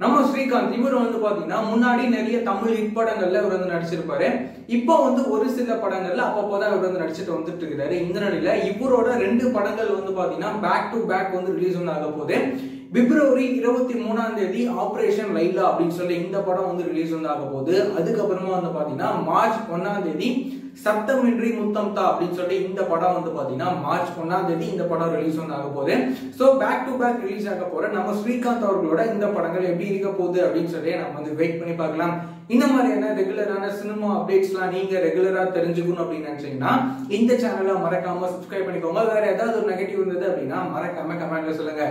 நம்ம ஸ்ரீகாந்த் இவர் பாத்தீங்கன்னா முன்னாடி நிறைய தமிழ் ஹிட் படங்கள்ல இவர் நடிச்சிருப்பாரு. இப்போ ஒரு சில படங்கள்ல அப்பப்போதான் இவர் நடிச்சிட்டு வந்துட்டு இருக்கிறாரு. இந்த நிலையில இவரோட 2 படங்கள் பாத்தீங்கன்னா பேக் டு பேக் ரிலீஸ் ஆக போகுது. பிப்ரவரி 23ஆம் தேதி ஆபரேஷன் லைலா அப்படின்னு சொல்லி இந்த படம் ரிலீஸ் ஆக போகுது. அதுக்கப்புறமா பாத்தீங்கன்னா மார்ச் 1ஆம் தேதி சத்தமின்றி முத்தம்தா அப்படின்னு சொல்லி இந்த படம் பாத்தீங்கன்னா மார்ச் 1ஆம் தேதி இந்த படம் ரிலீஸ் ஆக போகுது. So back to back release ஆக போற நம்ம ஸ்ரீகாந்த் அவர்களோட இந்த படங்கள் எப்படி இருக்க போகுது அப்படின்னு சொல்லி நம்ம வெயிட் பண்ணி பார்க்கலாம். இந்த மாதிரியான ரெகுலரான சினிமா அப்டேட்ஸ்லாம் நீங்க ரெகுலரா தெரிஞ்சுக்கணும் அப்படின்னு நினைச்சீங்கன்னா இந்த சேனலை மறக்காம சப்ஸ்கிரைப் பண்ணிக்கோங்க. வேற ஏதாவது ஒரு நெகட்டிவ் இருந்தது அப்படின்னா மறக்காம கமெண்ட்ல சொல்லுங்க.